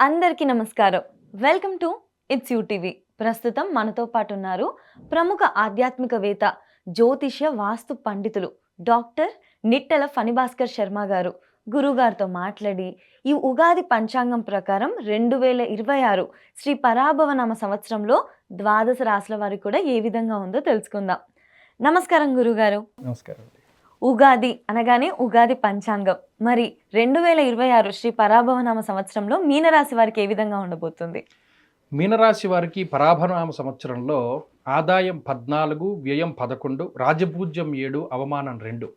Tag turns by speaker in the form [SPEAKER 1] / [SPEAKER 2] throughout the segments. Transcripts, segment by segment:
[SPEAKER 1] అందరికీ నమస్కారం. Welcome to it's you TV. ప్రస్తుతం మనతో పాటు ఉన్నారు ప్రముఖ ఆధ్యాత్మికవేత్త, జ్యోతిష్య వాస్తు పండితులు డాక్టర్ నిట్టల ఫణిభాస్కర్ శర్మ గారు. గురుగారితో మాట్లాడి ఈ ఉగాది పంచాంగం ప్రకారం 2026 శ్రీ పరాభవనామ సంవత్సరంలో ద్వాదశ రాశుల వారికి కూడా ఏ విధంగా ఉందో తెలుసుకుందాం. నమస్కారం గురుగారు.
[SPEAKER 2] నమస్కారం అండి.
[SPEAKER 1] ఉగాది అనగానే ఉగాది పంచాంగం. మరి 2026 శ్రీ పరాభవనామ సంవత్సరంలో మీనరాశి వారికి ఏ విధంగా ఉండబోతుంది?
[SPEAKER 2] మీనరాశి వారికి పరాభవనామ సంవత్సరంలో ఆదాయం 14, వ్యయం 11, రాజపూజ్యం 7, అవమానం 2.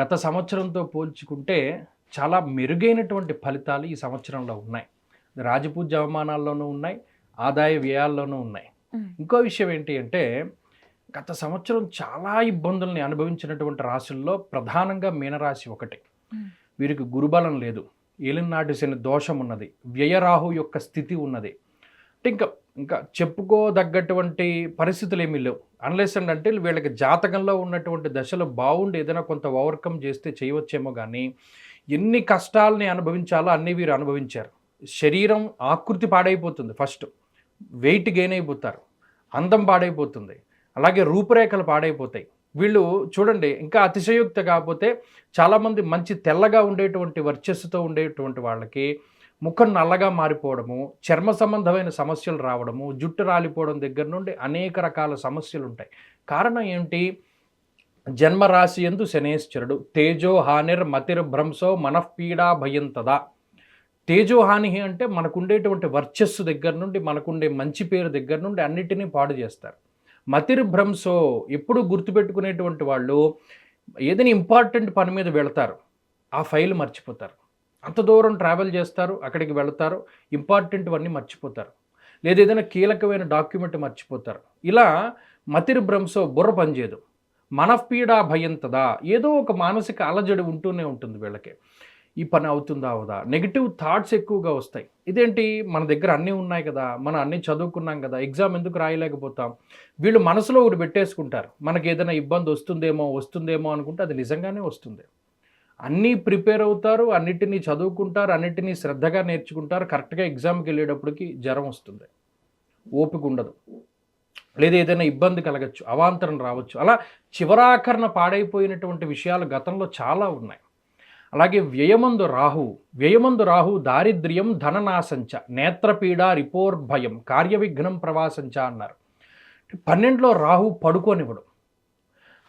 [SPEAKER 2] గత సంవత్సరంతో పోల్చుకుంటే చాలా మెరుగైనటువంటి ఫలితాలు ఈ సంవత్సరంలో ఉన్నాయి. రాజపూజ్య అవమానాల్లోనూ ఉన్నాయి, ఆదాయ వ్యయాల్లోనూ ఉన్నాయి. ఇంకో విషయం ఏంటి అంటే, గత సంవత్సరం చాలా ఇబ్బందుల్ని అనుభవించినటువంటి రాశుల్లో ప్రధానంగా మీనరాశి ఒకటి. వీరికి గురుబలం లేదు, ఏలినాటి శని దోషం ఉన్నది, వ్యయరాహు యొక్క స్థితి ఉన్నది. అంటే ఇంకా చెప్పుకోదగ్గటువంటి పరిస్థితులు ఏమీ లేవు. అన్లెస్ అంటే వీళ్ళకి జాతకంలో ఉన్నటువంటి దశలు బాగుండి ఏదైనా కొంత ఓవర్కమ్ చేస్తే చేయవచ్చేమో, కానీ ఎన్ని కష్టాలని అనుభవించాలో అన్నీ వీరు అనుభవించారు. శరీరం ఆకృతి పాడైపోతుంది, ఫస్ట్ వెయిట్ గెయిన్ అయిపోతారు, అందం పాడైపోతుంది, అలాగే రూపురేఖలు పాడైపోతాయి. వీళ్ళు చూడండి, ఇంకా అతిశయోక్త కాకపోతే చాలామంది మంచి తెల్లగా ఉండేటువంటి వర్చస్సుతో ఉండేటువంటి వాళ్ళకి ముఖం నల్లగా మారిపోవడము, చర్మ సంబంధమైన సమస్యలు రావడము, జుట్టు రాలిపోవడం దగ్గర నుండి అనేక రకాల సమస్యలు ఉంటాయి. కారణం ఏంటి? జన్మరాశి యందు శనేశ్వరుడు. తేజో హానిర్ మతిర్ భ్రంశో మనఃపీడా భయంతదా. తేజోహాని అంటే మనకుండేటువంటి వర్చస్సు దగ్గర నుండి, మనకుండే మంచి పేరు దగ్గర నుండి అన్నిటినీ పాడు చేస్తారు. మతిర్భ్రంశో ఎప్పుడు గుర్తుపెట్టుకునేటువంటి వాళ్ళు ఏదైనా ఇంపార్టెంట్ పని మీద వెళతారు, ఆ ఫైల్ మర్చిపోతారు. అంత దూరం ట్రావెల్ చేస్తారు, అక్కడికి వెళతారు, ఇంపార్టెంట్వన్నీ మర్చిపోతారు, లేదా ఏదైనా కీలకమైన డాక్యుమెంట్ మర్చిపోతారు. ఇలా మతిర్భ్రంశో, బుర్ర పనిచేయదు. మనఃపీడా భయంతదా, ఏదో ఒక మానసిక అలజడి ఉంటూనే ఉంటుంది వీళ్ళకి. ఈ పని అవుతుందా అవదా, నెగిటివ్ థాట్స్ ఎక్కువగా వస్తాయి. ఇదేంటి, మన దగ్గర అన్నీ ఉన్నాయి కదా, మనం అన్నీ చదువుకున్నాం కదా, ఎగ్జామ్ ఎందుకు రాయలేకపోతాం? వీళ్ళు మనసులో ఒకటి పెట్టేసుకుంటారు, మనకి ఏదైనా ఇబ్బంది వస్తుందేమో అనుకుంటే అది నిజంగానే వస్తుంది. అన్నీ ప్రిపేర్ అవుతారు, అన్నిటినీ చదువుకుంటారు, అన్నిటినీ శ్రద్ధగా నేర్చుకుంటారు. కరెక్ట్గా ఎగ్జామ్కి వెళ్ళేటప్పటికి జ్వరం వస్తుంది, ఓపిక ఉండదు, లేదా ఏదైనా ఇబ్బంది కలగచ్చు, అవాంతరం రావచ్చు. అలా చివరాఖరణ పాడైపోయినటువంటి విషయాలు గతంలో చాలా ఉన్నాయి. అలాగే వ్యయమందు రాహు దారిద్ర్యం ధననాశంచ నేత్రపీడ రిపోర్భయం కార్యవిఘ్నం ప్రవాసంచ అన్నారు. 12లో రాహు పడుకోనివ్వడం.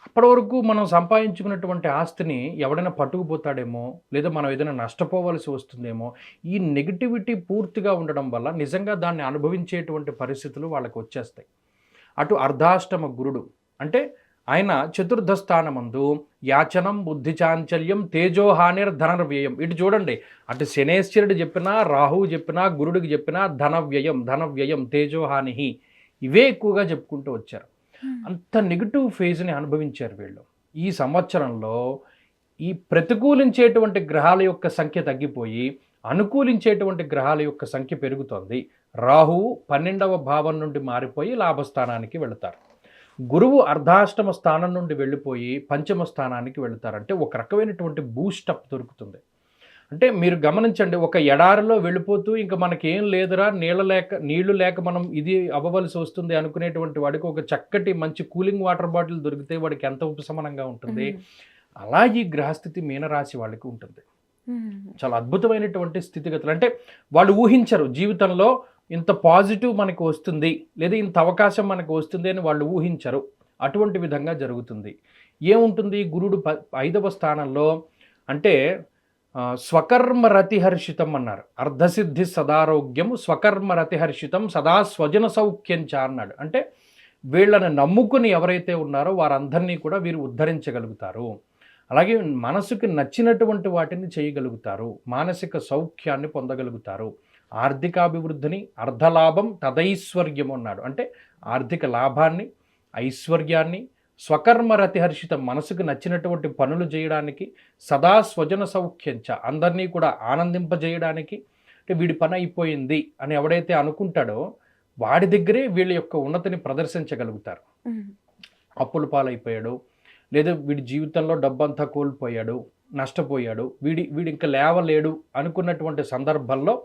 [SPEAKER 2] అప్పటి వరకు మనం సంపాదించుకున్నటువంటి ఆస్తిని ఎవడైనా పట్టుకుపోతాడేమో, లేదా మనం ఏదైనా నష్టపోవలసి వస్తుందేమో, ఈ నెగిటివిటీ పూర్తిగా ఉండడం వల్ల నిజంగా దాన్ని అనుభవించేటువంటి పరిస్థితులు వాళ్ళకి వచ్చేస్తాయి. అటు అర్ధాష్టమ గురుడు అంటే ఆయన చతుర్థ స్థానమందు యాచనం, బుద్ధి చాంచల్యం, తేజోహానిర్ ధనవ్యయం. ఇటు చూడండి, అటు శనేశ్వరుడు చెప్పినా, రాహువు చెప్పినా, గురుడికి చెప్పినా ధనవ్యయం, తేజోహాని, ఇవే ఎక్కువగా చెప్పుకుంటూ వచ్చారు. అంత నెగిటివ్ ఫేజ్ని అనుభవించారు వీళ్ళు. ఈ సంవత్సరంలో ఈ ప్రతికూలించేటువంటి గ్రహాల యొక్క సంఖ్య తగ్గిపోయి అనుకూలించేటువంటి గ్రహాల యొక్క సంఖ్య పెరుగుతోంది. రాహువు 12వ భావం నుండి మారిపోయి లాభస్థానానికి వెళతారు. గురువు అర్ధాష్టమ స్థానం నుండి వెళ్ళిపోయి పంచమ స్థానానికి వెళతారంటే ఒక రకమైనటువంటి బూస్టప్ దొరుకుతుంది. అంటే మీరు గమనించండి, ఒక ఎడారిలో వెళ్ళిపోతూ ఇంకా మనకి ఏం లేదురా, నీళ్లు లేక మనం ఇది అవ్వవలసి వస్తుంది అనుకునేటువంటి వాడికి ఒక చక్కటి మంచి కూలింగ్ వాటర్ బాటిల్ దొరికితే వాడికి ఎంత ఉపశమనంగా ఉంటుంది. అలా ఈ గ్రహస్థితి మీనరాశి వాళ్ళకి ఉంటుంది. చాలా అద్భుతమైనటువంటి స్థితిగతులు. అంటే వాళ్ళు ఊహించరు జీవితంలో ఇంత పాజిటివ్ మనకు వస్తుంది, లేదా ఇంత అవకాశం మనకు వస్తుంది అని వాళ్ళు ఊహించరు. అటువంటి విధంగా జరుగుతుంది. ఏముంటుంది, గురుడు 5వ స్థానంలో అంటే స్వకర్మ రతిహర్షితం అన్నారు. అర్ధసిద్ధి సదారోగ్యము స్వకర్మ రతిహర్షితం సదా స్వజన సౌఖ్యంచ అన్నాడు. అంటే వీళ్ళని నమ్ముకుని ఎవరైతే ఉన్నారో వారందరినీ కూడా వీరు ఉద్ధరించగలుగుతారు. అలాగే మనసుకు నచ్చినటువంటి వాటిని చేయగలుగుతారు, మానసిక సౌఖ్యాన్ని పొందగలుగుతారు, ఆర్థికాభివృద్ధిని, అర్ధలాభం తదైశ్వర్యం అన్నాడు. అంటే ఆర్థిక లాభాన్ని, ఐశ్వర్యాన్ని, స్వకర్మ రతిహర్షితం మనసుకు నచ్చినటువంటి పనులు చేయడానికి, సదా స్వజన సౌఖ్యంచ అందరినీ కూడా ఆనందింపజేయడానికి. అంటే వీడి పని అయిపోయింది అని ఎవడైతే అనుకుంటాడో వాడి దగ్గరే వీళ్ళ యొక్క ఉన్నతిని ప్రదర్శించగలుగుతారు. అప్పుల పాలైపోయాడు, లేదా వీడి జీవితంలో డబ్బంతా కోల్పోయాడు, నష్టపోయాడు, వీడి ఇంకా లేవలేడు అనుకున్నటువంటి సందర్భంలో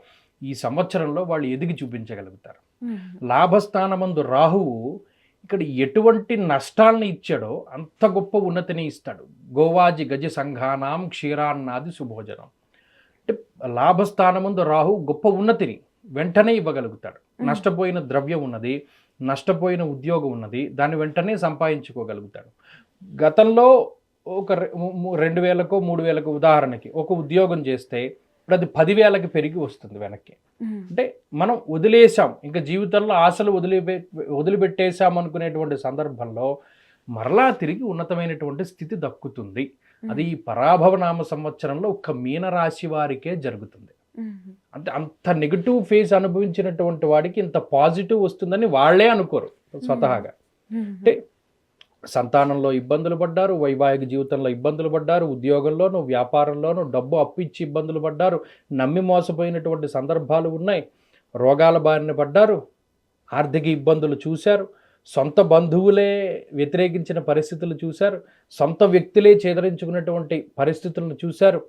[SPEAKER 2] ఈ సంవత్సరంలో వాళ్ళు ఎదిగి చూపించగలుగుతారు. లాభస్థానమందు రాహువు ఇక్కడ ఎటువంటి నష్టాలను ఇచ్చాడో అంత గొప్ప ఉన్నతిని ఇస్తాడు. గోవాజి గజ సంఘానాం క్షీరాన్నాది సుభోజనం అంటే లాభస్థానమందు రాహు గొప్ప ఉన్నతిని వెంటనే ఇవ్వగలుగుతాడు. నష్టపోయిన ద్రవ్యం ఉన్నది, నష్టపోయిన ఉద్యోగం ఉన్నది, దాన్ని వెంటనే సంపాదించుకోగలుగుతాడు. గతంలో ఒక 2000కో 3000కో ఉదాహరణకి ఒక ఉద్యోగం చేస్తే ఇప్పుడు అది 10,000కి పెరిగి వస్తుంది వెనక్కి. అంటే మనం వదిలేసాం, ఇంకా జీవితంలో ఆశలు వదిలిపెట్టేశాం అనుకునేటువంటి సందర్భంలో మరలా తిరిగి ఉన్నతమైనటువంటి స్థితి దక్కుతుంది. అది ఈ పరాభవనామ సంవత్సరంలో ఒక్క మీనరాశి వారికే జరుగుతుంది. అంటే అంత నెగిటివ్ ఫేజ్ అనుభవించినటువంటి వాడికి ఇంత పాజిటివ్ వస్తుందని వాళ్ళే అనుకోరు స్వతహాగా. అంటే సంతానంలో ఇబ్బందులు పడ్డారు, వైవాహిక జీవితంలో ఇబ్బందులు పడ్డారు, ఉద్యోగంలోనూ వ్యాపారంలోనూ డబ్బు అప్పు ఇచ్చి ఇబ్బందులు పడ్డారు, నమ్మి మోసపోయినటువంటి సందర్భాలు ఉన్నాయి, రోగాల బారిన పడ్డారు, ఆర్థిక ఇబ్బందులు చూశారు, సొంత బంధువులే వ్యతిరేకించిన పరిస్థితులు చూశారు, సొంత వ్యక్తులే చేదరించుకున్నటువంటి పరిస్థితులను చూశారు,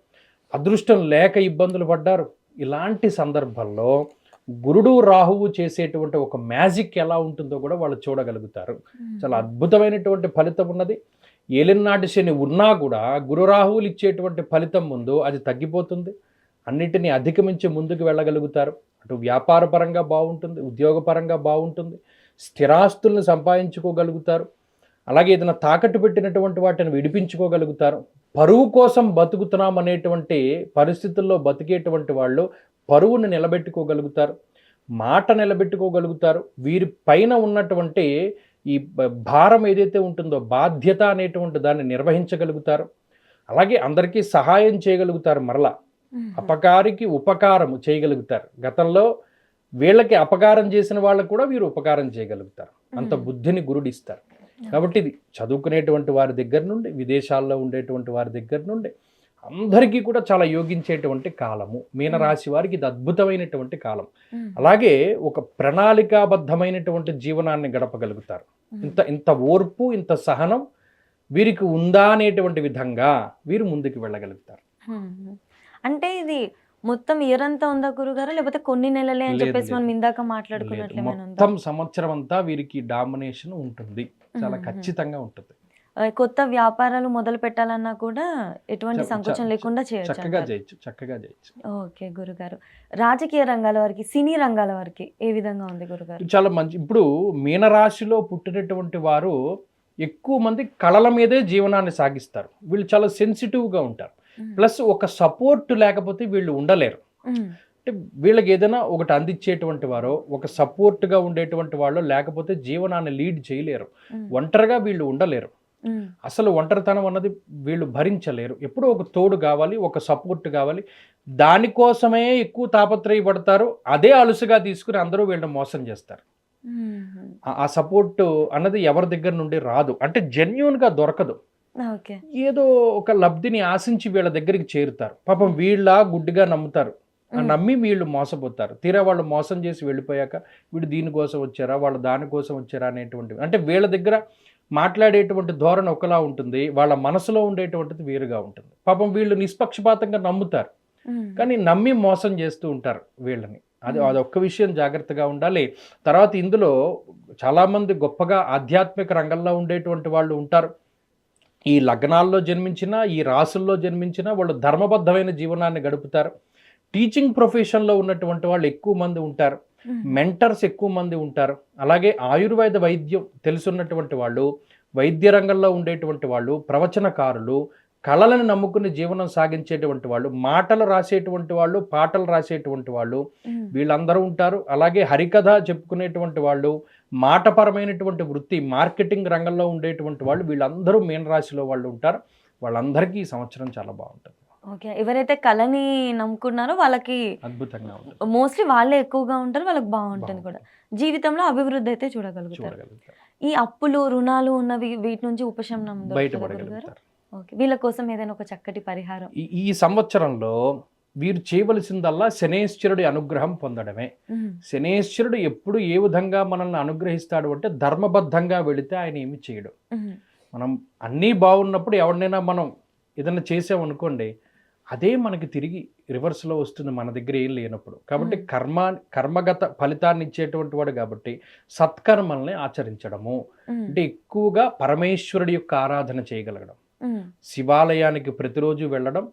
[SPEAKER 2] అదృష్టం లేక ఇబ్బందులు పడ్డారు. ఇలాంటి సందర్భంలో గురుడు రాహువు చేసేటువంటి ఒక మ్యాజిక్ ఎలా ఉంటుందో కూడా వాళ్ళు చూడగలుగుతారు. చాలా అద్భుతమైనటువంటి ఫలితం ఉన్నది. ఏలినాటి శని ఉన్నా కూడా గురు రాహువులు ఇచ్చేటువంటి ఫలితం ముందు అది తగ్గిపోతుంది. అన్నిటినీ అధిగమించి ముందుకు వెళ్ళగలుగుతారు. అటు వ్యాపార పరంగా బాగుంటుంది, ఉద్యోగపరంగా బాగుంటుంది, స్థిరాస్తులను సంపాదించుకోగలుగుతారు. అలాగే ఏదైనా తాకట్టు పెట్టినటువంటి వాటిని విడిపించుకోగలుగుతారు. పరువు కోసం బతుకుతున్నాం అనేటువంటి పరిస్థితుల్లో బతికేటువంటి వాళ్ళు పరువును నిలబెట్టుకోగలుగుతారు, మాట నిలబెట్టుకోగలుగుతారు. వీరి పైన ఉన్నటువంటి ఈ భారం ఏదైతే ఉంటుందో బాధ్యత అనేటువంటి దాన్ని నిర్వహించగలుగుతారు. అలాగే అందరికీ సహాయం చేయగలుగుతారు. మరలా అపకారికి ఉపకారం చేయగలుగుతారు. గతంలో వీళ్ళకి అపకారం చేసిన వాళ్ళకు కూడా వీరు ఉపకారం చేయగలుగుతారు. అంత బుద్ధిని గురుడిస్తారు. కాబట్టి ఇది చదువుకునేటువంటి వారి దగ్గర నుండి, విదేశాల్లో ఉండేటువంటి వారి దగ్గర నుండి అందరికీ కూడా చాలా యోగించేటువంటి కాలము. మీనరాశి వారికి ఇది అద్భుతమైనటువంటి కాలం. అలాగే ఒక ప్రణాళికాబద్ధమైనటువంటి జీవనాన్ని గడపగలుగుతారు. ఇంత ఓర్పు, ఇంత సహనం వీరికి ఉందా అనేటువంటి విధంగా వీరు ముందుకు వెళ్ళగలుగుతారు.
[SPEAKER 1] అంటే ఇది మొత్తం ఇయర్ అంతా ఉందా గురుగారు, లేకపోతే కొన్ని నెలలే అని చెప్పేసి మనం ఇందాక మాట్లాడుకున్నట్లే
[SPEAKER 2] మొత్తం సంవత్సరం అంతా వీరికి డామినేషన్ ఉంటుంది, చాలా ఖచ్చితంగా ఉంటుంది.
[SPEAKER 1] కొత్త వ్యాపారాలు మొదలు పెట్టాలన్నా కూడా ఎటువంటి సంకోచం లేకుండా
[SPEAKER 2] చక్కగా చేయొచ్చు.
[SPEAKER 1] ఓకే గురుగారు, రాజకీయ రంగాల వారికి, సినీ రంగాల వారికి ఏ విధంగా ఉంది గురుగారు?
[SPEAKER 2] చాలా మంచి. ఇప్పుడు మీనరాశిలో పుట్టినటువంటి వారు ఎక్కువ మంది కళల మీదే జీవనాన్ని సాగిస్తారు. వీళ్ళు చాలా సెన్సిటివ్గా ఉంటారు. ప్లస్ ఒక సపోర్ట్ లేకపోతే వీళ్ళు ఉండలేరు. అంటే వీళ్ళకి ఏదైనా ఒకటి అందించేటువంటి వారో, ఒక సపోర్ట్గా ఉండేటువంటి వాళ్ళు లేకపోతే జీవనాన్ని లీడ్ చేయలేరు. ఒంటరిగా వీళ్ళు ఉండలేరు. అసలు ఒంటరితనం అన్నది వీళ్ళు భరించలేరు. ఎప్పుడో ఒక తోడు కావాలి, ఒక సపోర్ట్ కావాలి. దానికోసమే ఎక్కువ తాపత్రయపడతారు. అదే అలుసుగా తీసుకుని అందరూ వీళ్ళని మోసం చేస్తారు. ఆ సపోర్ట్ అన్నది ఎవరి దగ్గర నుండి రాదు, అంటే జెన్యూన్గా దొరకదు. ఏదో ఒక లబ్ధిని ఆశించి వీళ్ళ దగ్గరికి చేరుతారు. పాపం వీళ్ళ గుడ్డిగా నమ్ముతారు. నమ్మి వీళ్ళు మోసపోతారు. తీరా వాళ్ళు మోసం చేసి వెళ్ళిపోయాక వీడు దీనికోసం వచ్చారా, వాళ్ళు దానికోసం వచ్చారా అనేటువంటివి. అంటే వీళ్ళ దగ్గర మాట్లాడేటువంటి ధోరణి ఒకలా ఉంటుంది, వాళ్ళ మనసులో ఉండేటువంటిది వేరుగా ఉంటుంది. పాపం వీళ్ళు నిష్పక్షపాతంగా నమ్ముతారు, కానీ నమ్మి మోసం చేస్తూ ఉంటారు వీళ్ళని. అదొక్క విషయం జాగ్రత్తగా ఉండాలి. తర్వాత ఇందులో చాలామంది గొప్పగా ఆధ్యాత్మిక రంగంలో ఉండేటువంటి వాళ్ళు ఉంటారు. ఈ లగ్నాల్లో జన్మించిన, ఈ రాసుల్లో జన్మించిన వాళ్ళు ధర్మబద్ధమైన జీవనాన్ని గడుపుతారు. టీచింగ్ ప్రొఫెషన్లో ఉన్నటువంటి వాళ్ళు ఎక్కువ మంది ఉంటారు. మెంటర్స్ ఎక్కువ మంది ఉంటారు. అలాగే ఆయుర్వేద వైద్యం తెలుసున్నటువంటి వాళ్ళు, వైద్య రంగంలో ఉండేటువంటి వాళ్ళు, ప్రవచనకారులు, కళలను నమ్ముకుని జీవనం సాగించేటువంటి వాళ్ళు, మాటలు రాసేటువంటి వాళ్ళు, పాటలు రాసేటువంటి వాళ్ళు, వీళ్ళందరూ ఉంటారు. అలాగే హరికథ చెప్పుకునేటువంటి వాళ్ళు, మాటపరమైనటువంటి వృత్తి, మార్కెటింగ్ రంగంలో ఉండేటువంటి వాళ్ళు, వీళ్ళందరూ మీనరాశిలో వాళ్ళు ఉంటారు. వాళ్ళందరికీ ఈ సంవత్సరం చాలా బాగుంటుంది.
[SPEAKER 1] ఓకే, ఎవరైతే కళని నమ్ముకున్నారో వాళ్ళకి అద్భుతంగా ఉంటుంది. మోస్ట్లీ వాళ్ళే ఎక్కువగా ఉంటారు, వాళ్ళకి బాగుంటుంది కూడా. జీవితంలో అభివృద్ధి అయితే చూడగలుగుతారు. ఈ అప్పులు, రుణాలు ఉన్నవి వీటి నుంచి ఉపశమనం
[SPEAKER 2] బయటపడగలుగుతారు.
[SPEAKER 1] ఓకే, వీళ్ళ కోసం ఏదైనా ఒక చక్కటి పరిహారం
[SPEAKER 2] ఈ సంవత్సరంలో వీరు చేయవలసిందల్లా శనేశ్వరుడి అనుగ్రహం పొందడమే. శనేశ్వరుడు ఎప్పుడు ఏ విధంగా మనల్ని అనుగ్రహిస్తాడు అంటే ధర్మబద్ధంగా వెళితే ఆయన ఏమి చేయడు. మనం అన్నీ బాగున్నప్పుడు ఎవరినైనా మనం ఏదైనా చేసామనుకోండి, అదే మనకి తిరిగి రివర్స్లో వస్తుంది మన దగ్గర ఏం లేనప్పుడు. కాబట్టి కర్మగత ఫలితాన్ని ఇచ్చేటువంటి వాడు కాబట్టి సత్కర్మల్ని ఆచరించడము అంటే ఎక్కువగా పరమేశ్వరుడి యొక్క ఆరాధన చేయగలగడం, శివాలయానికి ప్రతిరోజు వెళ్ళడం,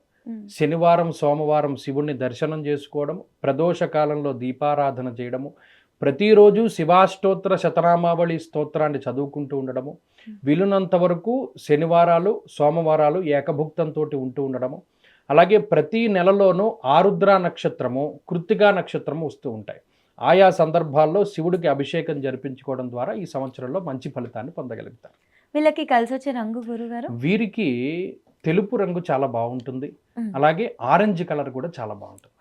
[SPEAKER 2] శనివారం సోమవారం శివుణ్ణి దర్శనం చేసుకోవడం, ప్రదోష కాలంలో దీపారాధన చేయడము, ప్రతిరోజు శివాష్టోత్తర శతనామావళి స్తోత్రాన్ని చదువుకుంటూ ఉండడము, వీలున్నంత వరకు శనివారాలు సోమవారాలు ఏకభుక్తంతో ఉంటూ ఉండడము, అలాగే ప్రతి నెలలోనూ ఆరుద్ర నక్షత్రము కృత్తికా నక్షత్రము వస్తూ ఉంటాయి. ఆయా సందర్భాల్లో శివుడికి అభిషేకం జరిపించుకోవడం ద్వారా ఈ సంవత్సరంలో మంచి ఫలితాన్ని పొందగలుగుతారు.
[SPEAKER 1] వీళ్ళకి కలిసి వచ్చే రంగు గురుగారు?
[SPEAKER 2] వీరికి తెలుపు రంగు చాలా బాగుంటుంది, అలాగే ఆరెంజ్ కలర్ కూడా చాలా బాగుంటుంది.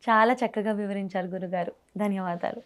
[SPEAKER 1] చాలా చక్కగా వివరించారు గురుగారు. ధన్యవాదాలు.